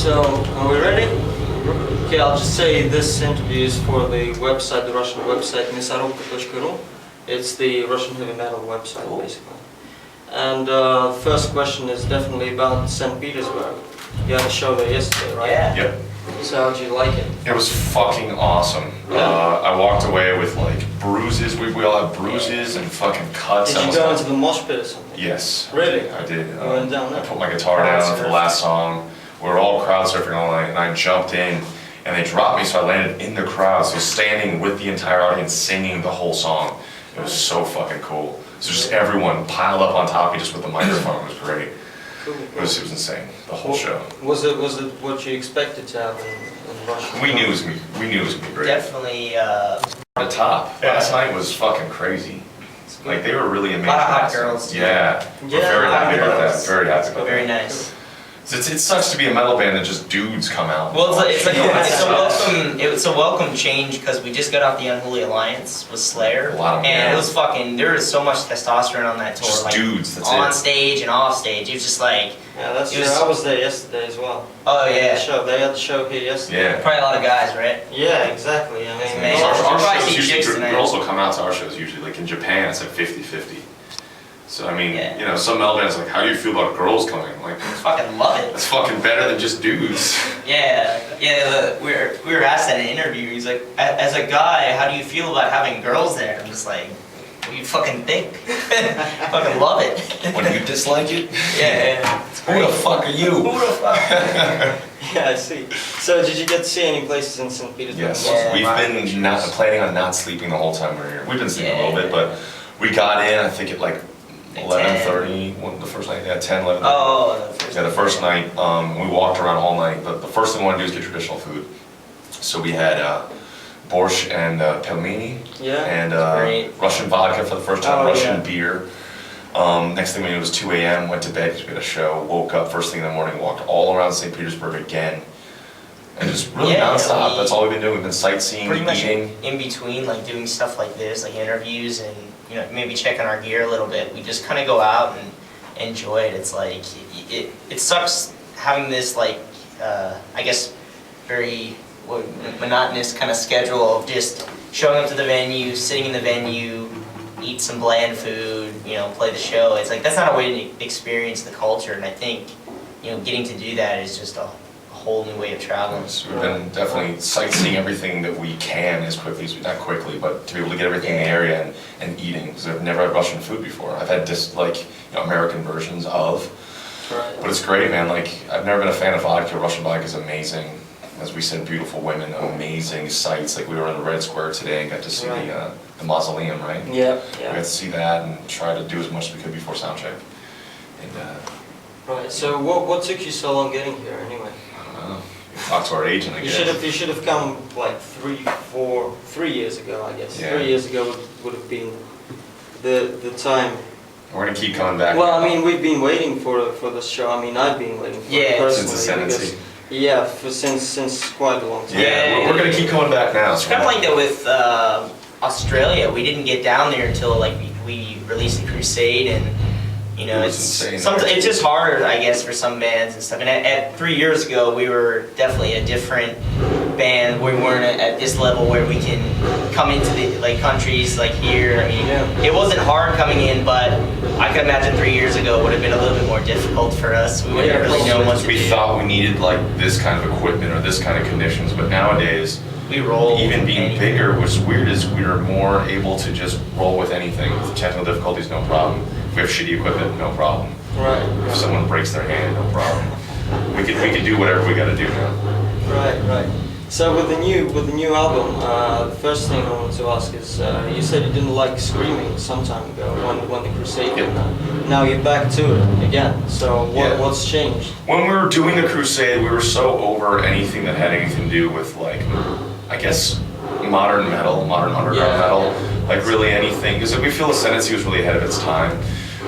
So, are we ready? Okay, I'll just say this interview is for the website, the Russian website, мясорубка.ру. It's the Russian heavy metal website, basically. And first question is definitely about St. Petersburg. You had a show there yesterday, right? Yeah. Yep. So how'd you like it? It was fucking awesome. Yeah. I walked away with like bruises. We all have bruises and fucking cuts. Did you go into the mosh pit or something? Yes. Really? I did. You went down there? I put my guitar down for the last song. We were all crowd surfing all night, and I jumped in, and they dropped me, so I landed in the crowd. So standing with the entire audience, singing the whole song. It was so fucking cool. So just everyone piled up on top of me just with the microphone. It was great. Cool. It was insane. The whole show. Was it what you expected to have in Russia? We knew it was gonna be great. Definitely. The top last night was fucking crazy. Like they were really amazing. A lot of hot girls. Yeah, we're Yeah, very a lot happy of about that. girls. Very happy about Very that. nice. It sucks to be a metal band that just dudes come out. Well, it's a welcome change because we just got off the Unholy Alliance with Slayer, A lot of and men. it was fucking. There was so much testosterone on that tour. Just like, dudes. That's on it. stage and off stage. It was just like, Yeah, that's It true. was- I was there yesterday as well. oh They yeah, had the show here yesterday. Yeah. probably a lot of guys, right? Yeah, exactly. I mean, Man. Our I'll probably shows see usually, chicks tonight. girls will come out to our shows usually. Like in Japan, it's like 50-50. So I mean, Yeah. you know, some metal bands like, how do you feel about girls coming? Like, Fucking love it. that's fucking better than just dudes. Yeah, we were asked that in an interview. He's like, as a guy, how do you feel about having girls there? I'm just like, what do you fucking think? Fucking love it. When you dislike it, Yeah. who the fuck are you? Who the fuck? Yeah, I see. So did you get to see any places in St. Petersburg? Yes, Yeah. we've been not planning on not sleeping the whole time we're here. We've been sleeping a little bit, but we got in, I think at like 11:30, the first night, 10, 11. Oh, Yeah, the first night, we walked around all night, but the first thing we wanted to do is get traditional food. So we had borscht and pelmeni, Yeah. and Great. Russian vodka for the first time, Oh, Russian yeah. beer. Next thing we knew it was 2 a.m., went to bed because we had a show, woke up first thing in the morning, walked all around St. Petersburg again, and just really Yeah, nonstop. we- That's all we've been doing. We've been sightseeing, pretty much eating. in between, like doing stuff like this, like interviews and maybe checking our gear a little bit. We just kind of go out and enjoy it. It's like it sucks having this like I guess very monotonous kind of schedule of just showing up to the venue, sitting in the venue, eat some bland food, play the show. It's like that's not a way to experience the culture, and I think getting to do that is just a whole new way of traveling. So we've been definitely sightseeing everything that we can as quickly as not quickly, but to be able to get everything in the area and eating, because I've never had Russian food before. I've had just like American versions of, Right. but it's great, man. Like I've never been a fan of vodka. Russian vodka is amazing. As we said, beautiful women, amazing sights. Like we were in the Red Square today and got to see the mausoleum, right? Yeah, We got to see that and try to do as much as we could before sound check. And Right. So what took you so long getting here anyway? I don't know. Talk to our agent, I You guess. should have come like 3 years ago, I guess. Yeah. 3 years ago would have been the time. We're gonna keep coming back. Well, I mean, we've been waiting for this show. I mean, I've been waiting for it personally. Since ascendancy. Since quite a long time. Yeah, we're gonna keep coming back now. It's kind of like that with Australia. We didn't get down there until like we released the Crusade, and It was insane. it's just hard, I guess, for some bands and stuff. And at 3 years ago, we were definitely a different band. We weren't at this level where we can come into the countries like here. I mean, It wasn't hard coming in, but I could imagine 3 years ago it would have been a little bit more difficult for us. We wouldn't really know what to We do. thought we needed like this kind of equipment or this kind of conditions, but nowadays, We roll. even being anything. bigger, what's weird is we're more able to just roll with anything. With technical difficulties, no problem. If we have shitty equipment, no problem. Right. If someone breaks their hand, no problem. We could do whatever we gotta do now. Right. So with the new album, the first thing I want to ask is, you said you didn't like screaming some time ago when the Crusade came out. Now you're back to it again. So what's changed? When we were doing the Crusade, we were so over anything that had anything to do with like, I guess, modern metal, modern underground metal, like really anything, because we feel Ascendancy was really ahead of its time.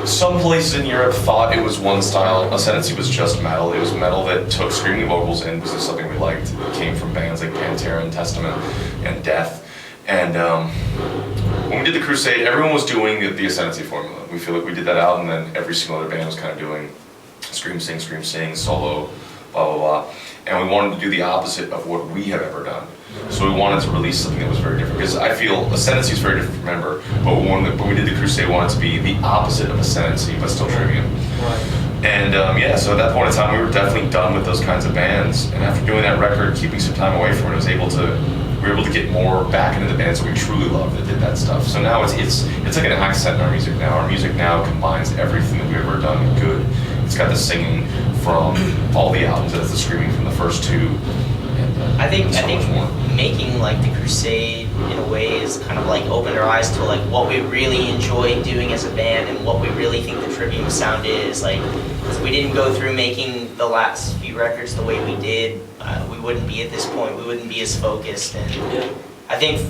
Some places in Europe thought it was one style. Ascendancy was just metal. It was metal that took screaming vocals in because it's something we liked. It came from bands like Pantera and Testament and Death. And when we did the Crusade, everyone was doing the Ascendancy formula. We feel like we did that out, and then every single other band was kind of doing scream, sing, solo, blah, blah, blah. and we wanted to do the opposite of what we have ever done. So we wanted to release something that was very different, because I feel Ascendancy is very different from Ember, but when we did the Crusade, we wanted to be the opposite of Ascendancy, but still Trivium. Right. And yeah, so at that point in time, we were definitely done with those kinds of bands. And after doing that record, keeping some time away from it, we were able to get more back into the bands that we truly loved that did that stuff. So now it's like an accent in our music now. Our music now combines everything that we've ever done good. It's got the singing from all the albums, it's the screaming from the first two. And, I think more. making like the Crusade in a way is kind of like opened our eyes to like what we really enjoy doing as a band and what we really think the Trivium sound is. Like, if we didn't go through making the last few records the way we did, we wouldn't be at this point. We wouldn't be as focused. And I think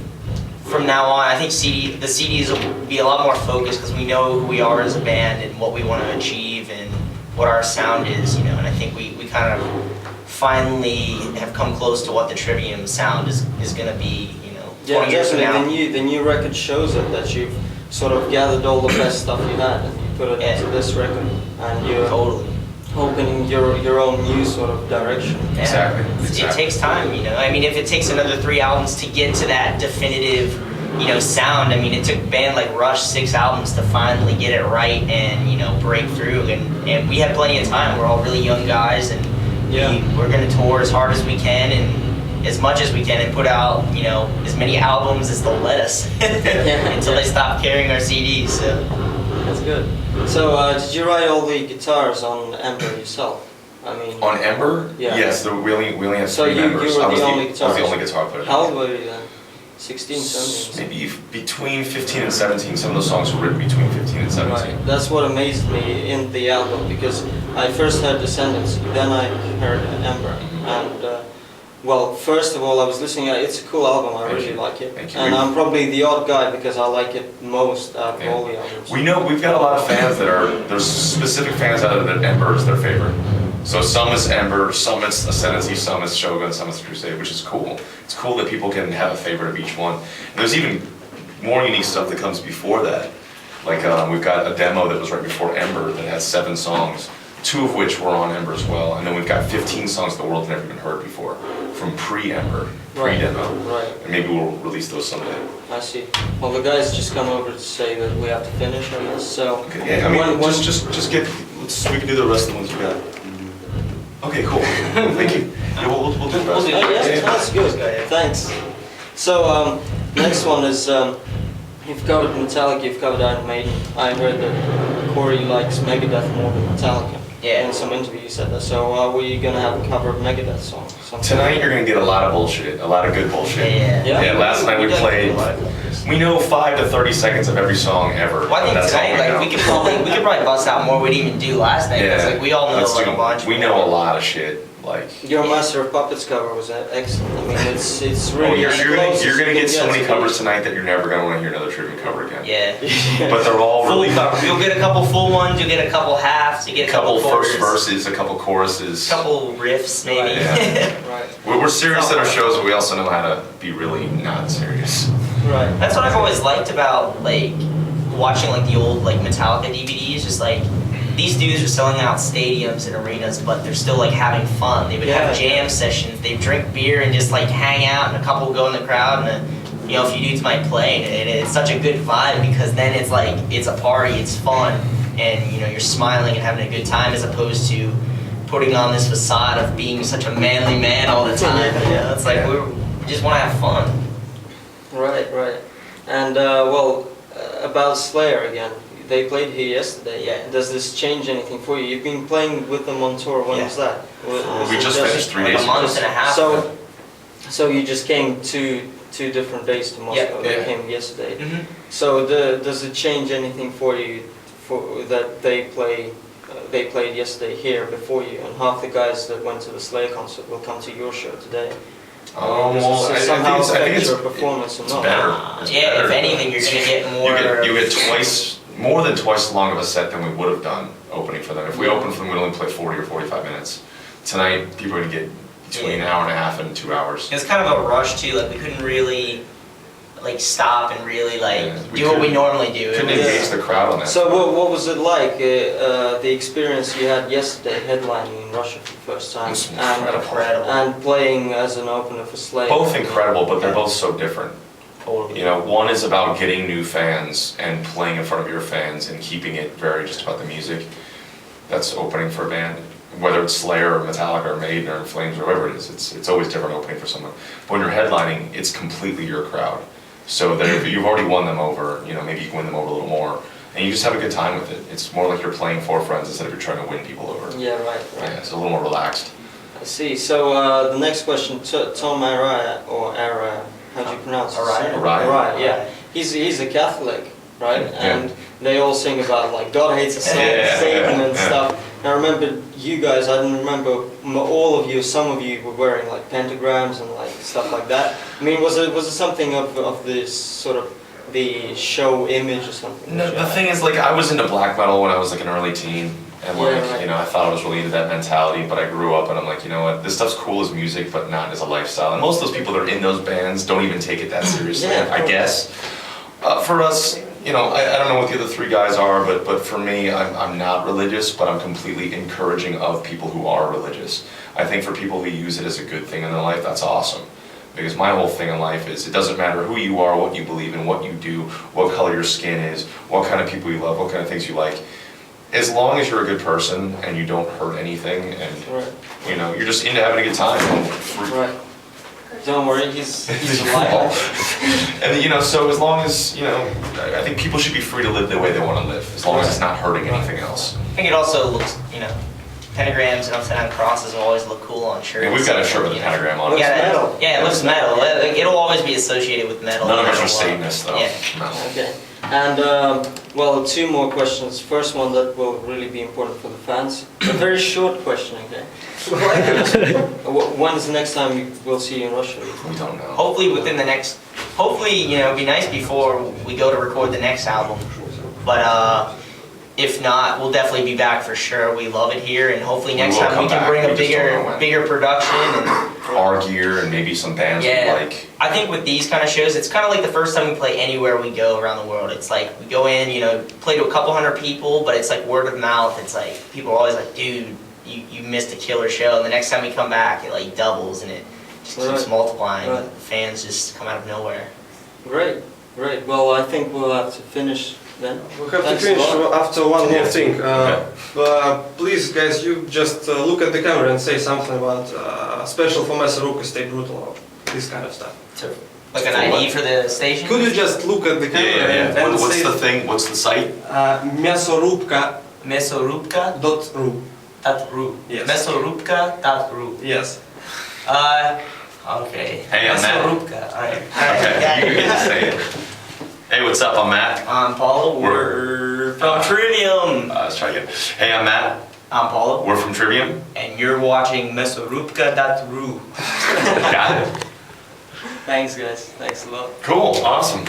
from now on, I think the CDs will be a lot more focused because we know who we are as a band and what we want to achieve and what our sound is, you know. And I think we kind of finally have come close to what the Trivium sound is going to be, you know, 20 years from now. The new record shows it, that you've sort of gathered all the best stuff you had and you put it into this record, and you're opening your own new sort of direction. Yeah. Exactly. It takes time, you know. I mean, if it takes another 3 albums to get to that definitive, you know, sound. I mean, it took a band like Rush 6 albums to finally get it right and, you know, break through. And we had plenty of time. We're all really young guys, and we're going to tour as hard as we can and as much as we can and put out, you know, as many albums as they'll let us until they stop carrying our CDs. So. That's good. So, did you write all the guitars on Ember yourself? I mean, on Ember? Yeah. Yes, we only had 3 members. So you were the only guitarist. I was the only guitar player. How old were you then? 16, 17? Maybe between 15 and 17. Some of those songs were written between 15 and 17. Right. That's what amazed me in the album, because I first heard Descendants, then I heard Ember, and well, first of all, I was listening. It's a cool album. I really like it, and I'm probably the odd guy because I like it most out of all the albums. We know we've got a lot of fans there's specific fans out there that Ember is their favorite. So some is Ember, some is Ascendancy, some is Shogun, some is Crusade, which is cool. It's cool that people can have a favorite of each one. And there's even more unique stuff that comes before that. Like we've got a demo that was right before Ember that has 7 songs, 2 of which were on Ember as well. And then we've got 15 songs the world's never even heard before from pre-Ember, pre-demo. Right. And maybe we'll release those someday. I see. Well, the guys just come over to say that we have to finish on this, so... Okay, yeah, I mean, just get, we can do the rest of the ones we got. Okay, cool. Thank you. Yeah, we'll do the rest. That's good. Thanks. So, next one is, you've covered Metallica, you've covered Iron Maiden. I heard that Corey likes Megadeth more than Metallica. Yeah. In some interview you said that. So, are we going to have a cover of Megadeth song? Tonight you're going to get a lot of bullshit, a lot of good bullshit. Yeah. Last night we played, we know 5 to 30 seconds of every song ever. Well, I think tonight, like, we could probably bust out more we'd even do last night. Yeah. Like, we all know like a bunch. We know a lot of shit. Like your Master of Puppets cover was excellent. I mean, it's really. You're gonna get so many covers tonight that you're never gonna want to hear another Trivium cover again. Yeah. But they're all full really. covers. You'll get a couple full ones. You'll get a couple halves. You get a couple first verses, a couple choruses, a couple riffs, maybe. Right. We're serious at our shows, but we also know how to be really not serious. Right. That's what I've always liked about like watching like the old like Metallica DVDs. Just like these dudes are selling out stadiums and arenas, but they're still like having fun. They would have jam sessions. They drink beer and just like hang out, and a couple go in the crowd, and you know, a few dudes might play. And it's such a good vibe because then it's like it's a party, it's fun, and you know, you're smiling and having a good time as opposed to putting on this facade of being such a manly man all the time. You know, it's like we just want to have fun. Right. And well, about Slayer again. They played here yesterday. Yeah. Does this change anything for you? You've been playing with them on tour. When was that? We just finished 3 days ago. A month and a half. So you just came two different days to Moscow. They came yesterday. Mm-hmm. So does it change anything for you that they played yesterday here before you, and half the guys that went to the Slayer concert will come to your show today? Well, I think it's your performance or not? better. It's yeah, better. if anything, you're gonna get more. You get more than twice as long of a set than we would have done opening for them. If we opened for them, we'd only play 40 or 45 minutes. Tonight, people are gonna get between an hour and a half and 2 hours. It's kind of a rush too. Like we couldn't really like stop and really like Yeah, do what we normally do. Couldn't It was- engage the crowd on that. So what was it like, the experience you had yesterday headlining in Russia for the first time? It's incredible. And playing as an opener for Slade? Both incredible, but they're both so different. Totally. You know, one is about getting new fans and playing in front of your fans and keeping it very just about the music. That's opening for a band. Whether it's Slayer or Metallica or Maiden or Flames or whatever it is, it's always different opening for someone. But when you're headlining, it's completely your crowd. So that if you've already won them over, you know, maybe you can win them over a little more. And you just have a good time with it. It's more like you're playing for friends instead of you're trying to win people over. Yeah, right. Yeah, it's a little more relaxed. I see. So the next question, Tom Araya, or Araya, how do you pronounce it? Araya. Araya. Yeah. He's a Catholic, right? Yeah. And they all sing about like God hates a Satan and stuff. And I remember you guys, I didn't remember all of you, some of you were wearing like pentagrams and like stuff like that. I mean, was it something of this sort of the show image or something? No, the thing is, like, I was into black metal when I was like an early teen, and like, Yeah, right. you know, I thought I was really into that mentality, but I grew up and I'm like, you know what, this stuff's cool as music, but not as a lifestyle. And most of those people that are in those bands don't even take it that seriously, Yeah, I guess. For us, you know, I don't know what the other three guys are, but for me, I'm not religious, but I'm completely encouraging of people who are religious. I think for people who use it as a good thing in their life, that's awesome. Because my whole thing in life is, it doesn't matter who you are, what you believe in, what you do, what color your skin is, what kind of people you love, what kind of things you like. As long as you're a good person and you don't hurt anything, and Right. you know, you're just into having a good time. Right. Don't worry, he's alive. And you know, so as long as, you know, I think people should be free to live the way they want to live, as long as it's not hurting anything else. I think it also looks, you know, pentagrams and upside down crosses will always look cool on shirts. And we've got a shirt with a You know. pentagram on it. Looks Yeah, metal. yeah, it looks metal. Like, it'll always be associated with metal. None of no us are matter what. Satanists, though. Yeah. No. Okay. And well, two more questions. First one that will really be important for the fans. A very short question, okay? When's the next time we'll see you in Russia? We don't know. Hopefully within the next, hopefully, you know, it'd be nice before we go to record the next album. But if not, we'll definitely be back for sure. We love it here, and hopefully next will time we come can back. bring We a just don't know when. bigger production. And Our gear and maybe some bands we yeah, like. I think with these kind of shows, it's kind of like the first time we play anywhere we go around the world. It's like we go in, you know, play to a couple hundred people, but it's like word of mouth. It's like people are always like, dude, you missed a killer show. And the next time we come back, it like doubles and it just keeps Right. multiplying. Right. Fans just come out of nowhere. Great, great. Well, I think we'll have to finish then. We have Thanks to a finish lot. after one more Yeah. thing. Okay. Please, guys, you just look at the camera and say something about special for Мясорубке, Stay Brutal, or this kind of stuff. Like an For ID what? for the station? Could you just look at the Yeah, camera yeah, yeah. and What's say the thing? What's the site? Мясорубка.ру? Мясорубка.ру. Yes. Мясорубка.ру. Yes. Okay. Hey, I'm Matt. Мясорубка. Alright. Okay, you get to say it. Hey, what's up? I'm Matt. I'm Paolo. We're from Trivium. Let's try again. Hey, I'm Matt. I'm Paolo. We're from Trivium. And you're watching Мясорубка.ру. Got it. Thanks, guys. Thanks a lot. Cool. Awesome.